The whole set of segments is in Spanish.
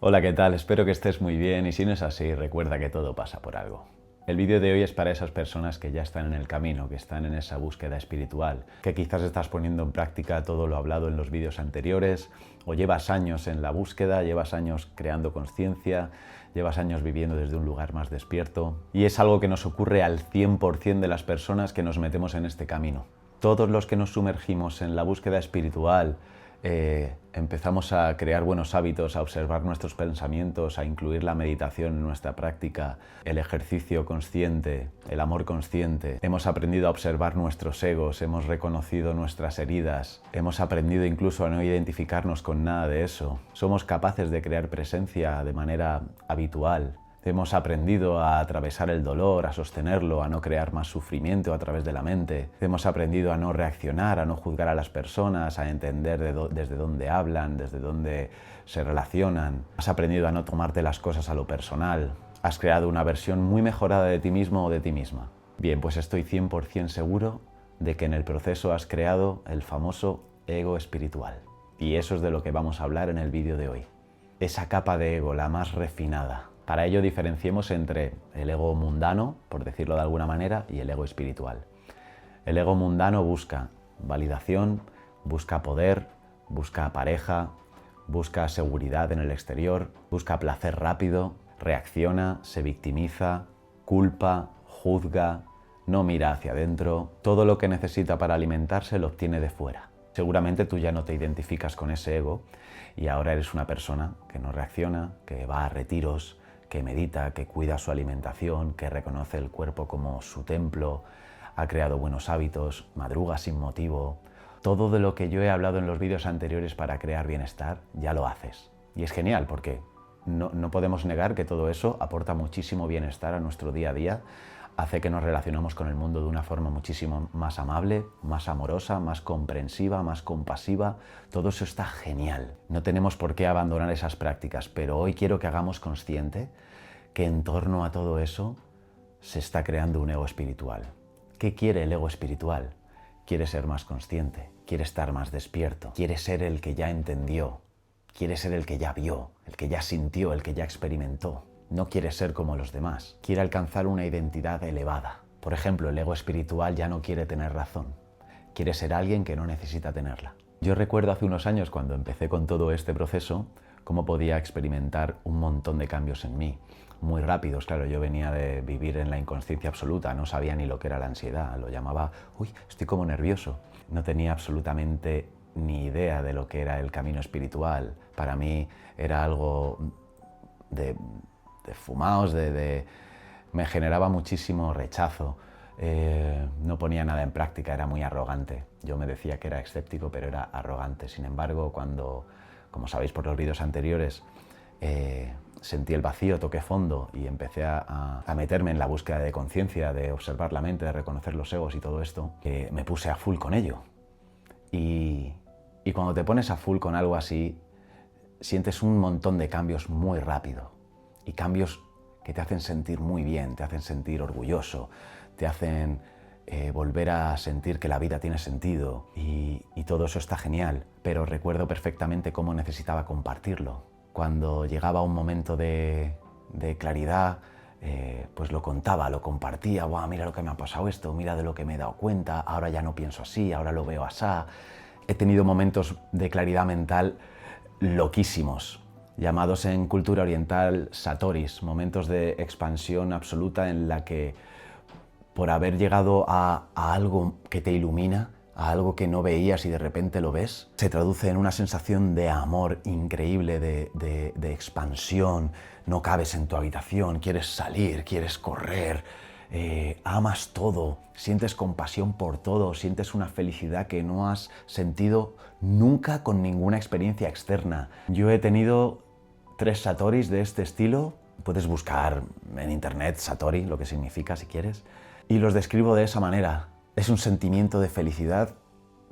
Hola, ¿qué tal? Espero que estés muy bien y si no es así, recuerda que todo pasa por algo. El vídeo de hoy es para esas personas que ya están en el camino, que están en esa búsqueda espiritual, que quizás estás poniendo en práctica todo lo hablado en los vídeos anteriores, o llevas años en la búsqueda, llevas años creando conciencia, llevas años viviendo desde un lugar más despierto. Y es algo que nos ocurre al 100% de las personas que nos metemos en este camino. Todos los que nos sumergimos en la búsqueda espiritual, empezamos a crear buenos hábitos, a observar nuestros pensamientos, a incluir la meditación en nuestra práctica, el ejercicio consciente, el amor consciente. Hemos aprendido a observar nuestros egos, hemos reconocido nuestras heridas, hemos aprendido incluso a no identificarnos con nada de eso. Somos capaces de crear presencia de manera habitual. Hemos aprendido a atravesar el dolor, a sostenerlo, a no crear más sufrimiento a través de la mente. Hemos aprendido a no reaccionar, a no juzgar a las personas, a entender desde dónde hablan, desde dónde se relacionan. Has aprendido a no tomarte las cosas a lo personal. Has creado una versión muy mejorada de ti mismo o de ti misma. Bien, pues estoy 100% seguro de que en el proceso has creado el famoso ego espiritual. Y eso es de lo que vamos a hablar en el vídeo de hoy. Esa capa de ego, la más refinada. Para ello diferenciemos entre el ego mundano, por decirlo de alguna manera, y el ego espiritual. El ego mundano busca validación, busca poder, busca pareja, busca seguridad en el exterior, busca placer rápido, reacciona, se victimiza, culpa, juzga, no mira hacia adentro. Todo lo que necesita para alimentarse lo obtiene de fuera. Seguramente tú ya no te identificas con ese ego y ahora eres una persona que no reacciona, que va a retiros, que medita, que cuida su alimentación, que reconoce el cuerpo como su templo, ha creado buenos hábitos, madruga sin motivo. Todo de lo que yo he hablado en los vídeos anteriores para crear bienestar, ya lo haces. Y es genial porque no podemos negar que todo eso aporta muchísimo bienestar a nuestro día a día, hace que nos relacionemos con el mundo de una forma muchísimo más amable, más amorosa, más comprensiva, más compasiva. Todo eso está genial. No tenemos por qué abandonar esas prácticas, pero hoy quiero que hagamos consciente que en torno a todo eso se está creando un ego espiritual. ¿Qué quiere el ego espiritual? Quiere ser más consciente, quiere estar más despierto, quiere ser el que ya entendió, quiere ser el que ya vio, el que ya sintió, el que ya experimentó. No quiere ser como los demás, quiere alcanzar una identidad elevada. Por ejemplo, el ego espiritual ya no quiere tener razón, quiere ser alguien que no necesita tenerla. Yo recuerdo hace unos años, cuando empecé con todo este proceso, cómo podía experimentar un montón de cambios en mí, muy rápidos. Claro, yo venía de vivir en la inconsciencia absoluta, no sabía ni lo que era la ansiedad, lo llamaba, estoy como nervioso. No tenía absolutamente ni idea de lo que era el camino espiritual. Para mí era algo de fumaos, me generaba muchísimo rechazo. No ponía nada en práctica, era muy arrogante. Yo me decía que era escéptico, pero era arrogante. Sin embargo, cuando, como sabéis por los vídeos anteriores, sentí el vacío, toqué fondo y empecé a meterme en la búsqueda de conciencia, de observar la mente, de reconocer los egos y todo esto, me puse a full con ello. Y cuando te pones a full con algo así, sientes un montón de cambios muy rápido. Y cambios que te hacen sentir muy bien, te hacen sentir orgulloso, te hacen volver a sentir que la vida tiene sentido y todo eso está genial. Pero recuerdo perfectamente cómo necesitaba compartirlo. Cuando llegaba un momento de claridad, pues lo contaba, lo compartía. ¡Wow! Mira lo que me ha pasado esto, mira de lo que me he dado cuenta, ahora ya no pienso así, ahora lo veo asá. He tenido momentos de claridad mental loquísimos, llamados en cultura oriental satoris, momentos de expansión absoluta en la que, por haber llegado a algo que te ilumina, a algo que no veías y de repente lo ves, se traduce en una sensación de amor increíble, de expansión. No cabes en tu habitación, quieres salir, quieres correr, amas todo, sientes compasión por todo, sientes una felicidad que no has sentido nunca con ninguna experiencia externa. Yo he tenido 3 satoris de este estilo. Puedes buscar en internet satori, lo que significa si quieres, y los describo de esa manera. Es un sentimiento de felicidad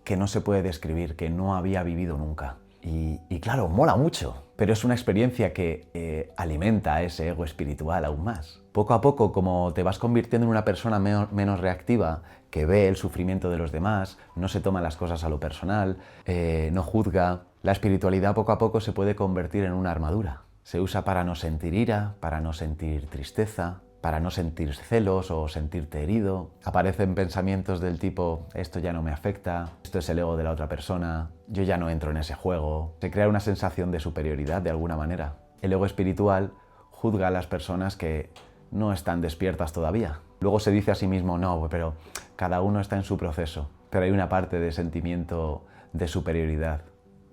que no se puede describir, que no había vivido nunca. Y claro, mola mucho, pero es una experiencia que alimenta ese ego espiritual aún más. Poco a poco, como te vas convirtiendo en una persona menos reactiva, que ve el sufrimiento de los demás, no se toma las cosas a lo personal, no juzga, la espiritualidad poco a poco se puede convertir en una armadura. Se usa para no sentir ira, para no sentir tristeza, para no sentir celos o sentirte herido. Aparecen pensamientos del tipo, esto ya no me afecta, esto es el ego de la otra persona, yo ya no entro en ese juego. Se crea una sensación de superioridad de alguna manera. El ego espiritual juzga a las personas que no están despiertas todavía. Luego se dice a sí mismo, no, pero cada uno está en su proceso. Pero hay una parte de sentimiento de superioridad.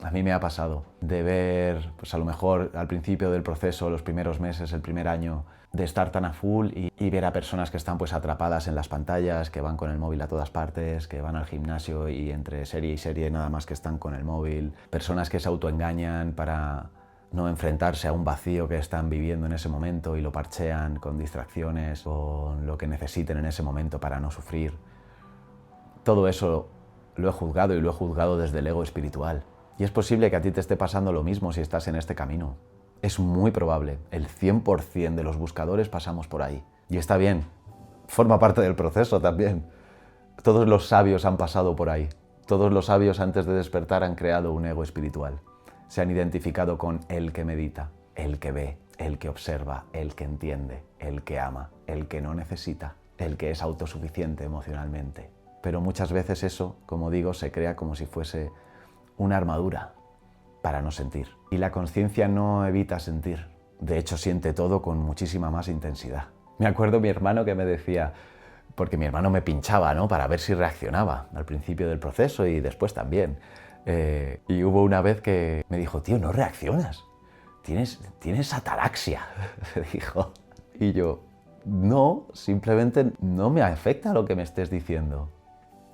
A mí me ha pasado de ver, pues a lo mejor al principio del proceso, los primeros meses, el primer año, de estar tan a full y ver a personas que están pues atrapadas en las pantallas, que van con el móvil a todas partes, que van al gimnasio y entre serie y serie nada más que están con el móvil. Personas que se autoengañan para no enfrentarse a un vacío que están viviendo en ese momento y lo parchean con distracciones, con lo que necesiten en ese momento para no sufrir. Todo eso lo he juzgado y lo he juzgado desde el ego espiritual. Y es posible que a ti te esté pasando lo mismo si estás en este camino. Es muy probable, el 100% de los buscadores pasamos por ahí. Y está bien, forma parte del proceso también. Todos los sabios han pasado por ahí. Todos los sabios antes de despertar han creado un ego espiritual. Se han identificado con el que medita, el que ve, el que observa, el que entiende, el que ama, el que no necesita, el que es autosuficiente emocionalmente. Pero muchas veces eso, como digo, se crea como si fuese una armadura para no sentir. Y la conciencia no evita sentir. De hecho, siente todo con muchísima más intensidad. Me acuerdo mi hermano que me decía, porque mi hermano me pinchaba, ¿no?, para ver si reaccionaba al principio del proceso y después también. Y hubo una vez que me dijo, tío, no reaccionas. Tienes ataraxia, me dijo. Y yo, no, simplemente no me afecta lo que me estés diciendo.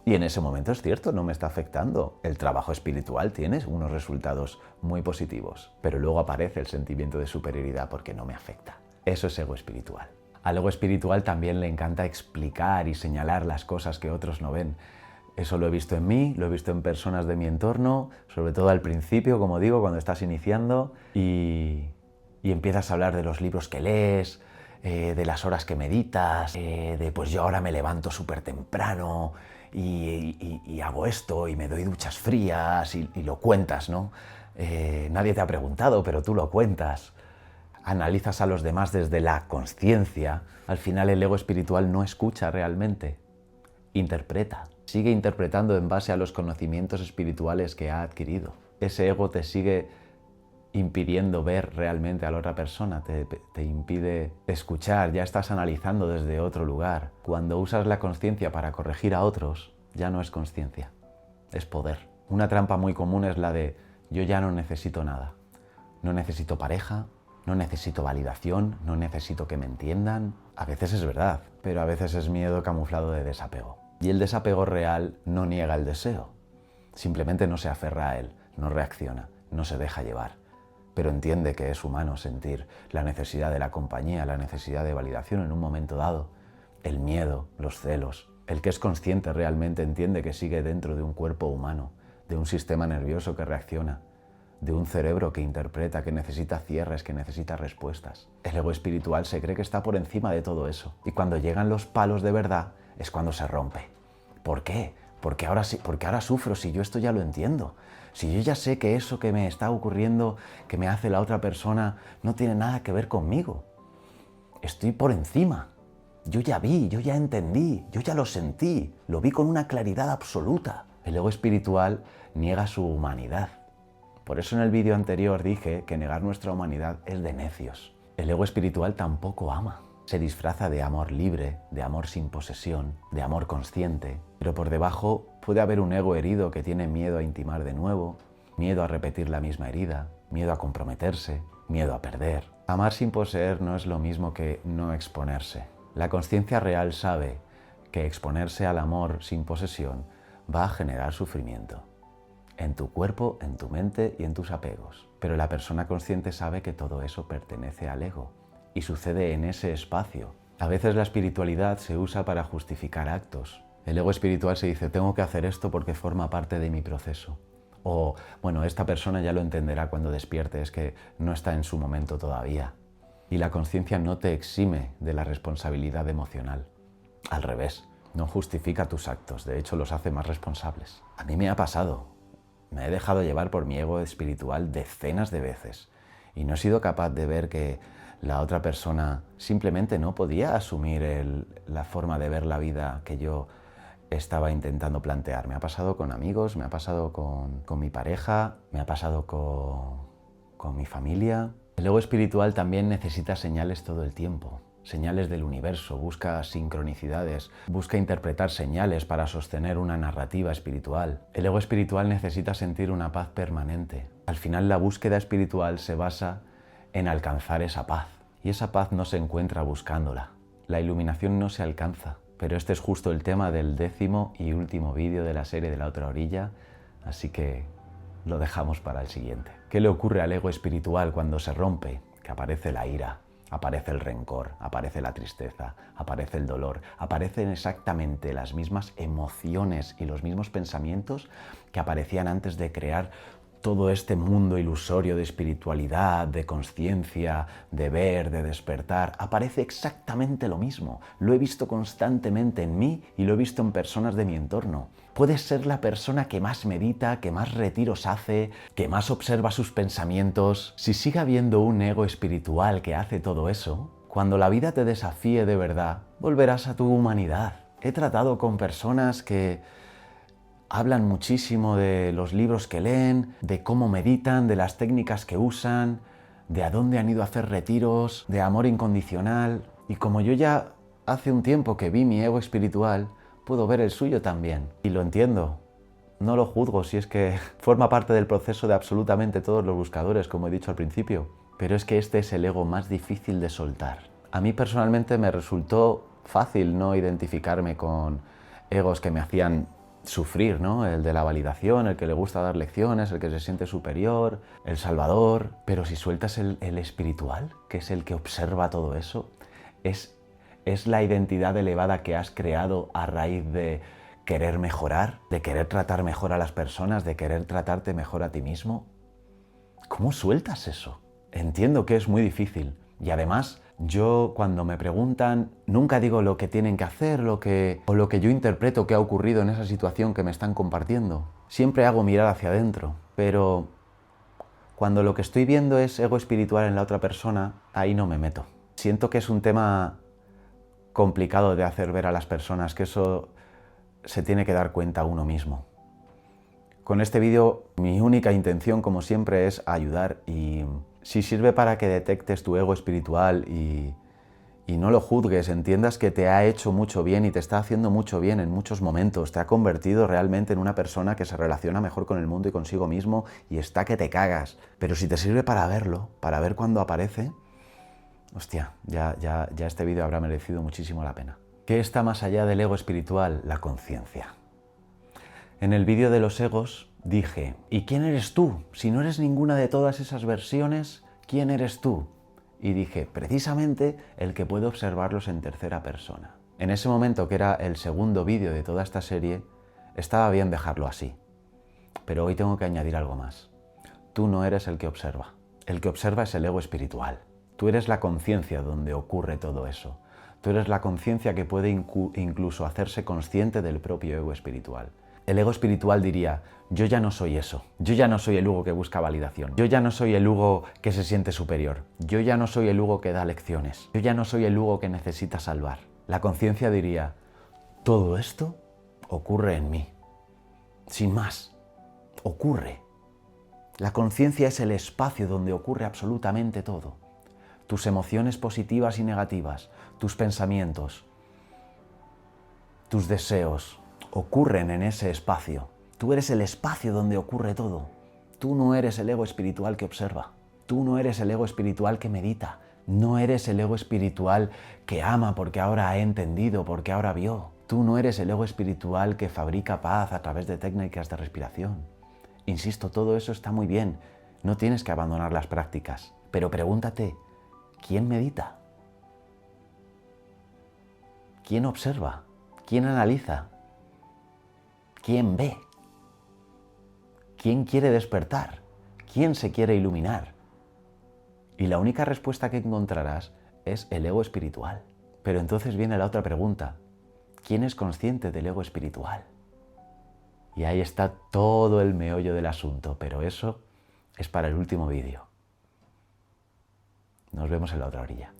Y en ese momento es cierto, no me está afectando. El trabajo espiritual tiene unos resultados muy positivos, pero luego aparece el sentimiento de superioridad porque no me afecta. Eso es ego espiritual. Al ego espiritual también le encanta explicar y señalar las cosas que otros no ven. Eso lo he visto en mí, lo he visto en personas de mi entorno, sobre todo al principio, como digo, cuando estás iniciando y empiezas a hablar de los libros que lees, de las horas que meditas, de pues yo ahora me levanto súper temprano y hago esto y me doy duchas frías y lo cuentas, ¿no? Nadie te ha preguntado, pero tú lo cuentas. Analizas a los demás desde la consciencia. Al final el ego espiritual no escucha realmente, interpreta. Sigue interpretando en base a los conocimientos espirituales que ha adquirido. Ese ego te sigue impidiendo ver realmente a la otra persona, te impide escuchar, ya estás analizando desde otro lugar. Cuando usas la consciencia para corregir a otros, ya no es consciencia, es poder. Una trampa muy común es la de yo ya no necesito nada. No necesito pareja, no necesito validación, no necesito que me entiendan. A veces es verdad, pero a veces es miedo camuflado de desapego. Y el desapego real no niega el deseo, simplemente no se aferra a él, no reacciona, no se deja llevar. Pero entiende que es humano sentir la necesidad de la compañía, la necesidad de validación en un momento dado, el miedo, los celos. El que es consciente realmente entiende que sigue dentro de un cuerpo humano, de un sistema nervioso que reacciona, de un cerebro que interpreta, que necesita cierres, que necesita respuestas. El ego espiritual se cree que está por encima de todo eso. Y cuando llegan los palos de verdad es cuando se rompe. ¿Por qué? Porque ahora sufro si yo esto ya lo entiendo. Si yo ya sé que eso que me está ocurriendo, que me hace la otra persona, no tiene nada que ver conmigo. Estoy por encima. Yo ya vi, yo ya entendí, yo ya lo sentí, lo vi con una claridad absoluta. El ego espiritual niega su humanidad. Por eso en el vídeo anterior dije que negar nuestra humanidad es de necios. El ego espiritual tampoco ama. Se disfraza de amor libre, de amor sin posesión, de amor consciente, pero por debajo puede haber un ego herido que tiene miedo a intimar de nuevo, miedo a repetir la misma herida, miedo a comprometerse, miedo a perder. Amar sin poseer no es lo mismo que no exponerse. La conciencia real sabe que exponerse al amor sin posesión va a generar sufrimiento en tu cuerpo, en tu mente y en tus apegos. Pero la persona consciente sabe que todo eso pertenece al ego y sucede en ese espacio. A veces la espiritualidad se usa para justificar actos. El ego espiritual se dice, tengo que hacer esto porque forma parte de mi proceso. O, bueno, esta persona ya lo entenderá cuando despierte, es que no está en su momento todavía. Y la conciencia no te exime de la responsabilidad emocional. Al revés, no justifica tus actos, de hecho los hace más responsables. A mí me ha pasado. Me he dejado llevar por mi ego espiritual decenas de veces y no he sido capaz de ver que la otra persona simplemente no podía asumir la forma de ver la vida que yo estaba intentando plantear. Me ha pasado con amigos, me ha pasado con mi pareja, me ha pasado con mi familia. El ego espiritual también necesita señales todo el tiempo, señales del universo, busca sincronicidades, busca interpretar señales para sostener una narrativa espiritual. El ego espiritual necesita sentir una paz permanente. Al final, la búsqueda espiritual se basa en alcanzar esa paz, y esa paz no se encuentra buscándola. La iluminación no se alcanza, pero este es justo el tema del 10º y último vídeo de la serie de La Otra Orilla, así que lo dejamos para el siguiente. ¿Qué le ocurre al ego espiritual cuando se rompe? Que aparece la ira, aparece el rencor, aparece la tristeza, aparece el dolor, aparecen exactamente las mismas emociones y los mismos pensamientos que aparecían antes de crear todo este mundo ilusorio de espiritualidad, de conciencia, de ver, de despertar. Aparece exactamente lo mismo. Lo he visto constantemente en mí y lo he visto en personas de mi entorno. Puedes ser la persona que más medita, que más retiros hace, que más observa sus pensamientos. Si sigue habiendo un ego espiritual que hace todo eso, cuando la vida te desafíe de verdad, volverás a tu humanidad. He tratado con personas que hablan muchísimo de los libros que leen, de cómo meditan, de las técnicas que usan, de a dónde han ido a hacer retiros, de amor incondicional. Y como yo ya hace un tiempo que vi mi ego espiritual, puedo ver el suyo también. Y lo entiendo. No lo juzgo si es que forma parte del proceso de absolutamente todos los buscadores, como he dicho al principio. Pero es que este es el ego más difícil de soltar. A mí personalmente me resultó fácil no identificarme con egos que me hacían sufrir, ¿no? El de la validación, el que le gusta dar lecciones, el que se siente superior, el salvador. Pero si sueltas el espiritual, que es el que observa todo eso, es la identidad elevada que has creado a raíz de querer mejorar, de querer tratar mejor a las personas, de querer tratarte mejor a ti mismo. ¿Cómo sueltas eso? Entiendo que es muy difícil. Y además, yo cuando me preguntan, nunca digo lo que tienen que hacer, o lo que yo interpreto que ha ocurrido en esa situación que me están compartiendo. Siempre hago mirar hacia adentro, pero cuando lo que estoy viendo es ego espiritual en la otra persona, ahí no me meto. Siento que es un tema complicado de hacer ver a las personas, que eso se tiene que dar cuenta uno mismo. Con este vídeo, mi única intención, como siempre, es ayudar, y si sirve para que detectes tu ego espiritual y no lo juzgues, entiendas que te ha hecho mucho bien y te está haciendo mucho bien en muchos momentos, te ha convertido realmente en una persona que se relaciona mejor con el mundo y consigo mismo y está que te cagas. Pero si te sirve para verlo, para ver cuándo aparece, hostia, ya este vídeo habrá merecido muchísimo la pena. ¿Qué está más allá del ego espiritual? La conciencia. En el vídeo de los egos dije, ¿y quién eres tú? Si no eres ninguna de todas esas versiones, ¿quién eres tú? Y dije, precisamente el que puede observarlos en tercera persona. En ese momento, que era el segundo vídeo de toda esta serie, estaba bien dejarlo así. Pero hoy tengo que añadir algo más. Tú no eres el que observa. El que observa es el ego espiritual. Tú eres la conciencia donde ocurre todo eso. Tú eres la conciencia que puede incluso hacerse consciente del propio ego espiritual. El ego espiritual diría, yo ya no soy eso. Yo ya no soy el Hugo que busca validación. Yo ya no soy el Hugo que se siente superior. Yo ya no soy el Hugo que da lecciones. Yo ya no soy el Hugo que necesita salvar. La conciencia diría, todo esto ocurre en mí. Sin más, ocurre. La conciencia es el espacio donde ocurre absolutamente todo. Tus emociones positivas y negativas, tus pensamientos, tus deseos, ocurren en ese espacio. Tú eres el espacio donde ocurre todo. Tú no eres el ego espiritual que observa. Tú no eres el ego espiritual que medita. No eres el ego espiritual que ama porque ahora ha entendido, porque ahora vio. Tú no eres el ego espiritual que fabrica paz a través de técnicas de respiración. Insisto, todo eso está muy bien. No tienes que abandonar las prácticas. Pero pregúntate, ¿quién medita? ¿Quién observa? ¿Quién analiza? ¿Quién ve? ¿Quién quiere despertar? ¿Quién se quiere iluminar? Y la única respuesta que encontrarás es el ego espiritual. Pero entonces viene la otra pregunta. ¿Quién es consciente del ego espiritual? Y ahí está todo el meollo del asunto, pero eso es para el último vídeo. Nos vemos en la otra orilla.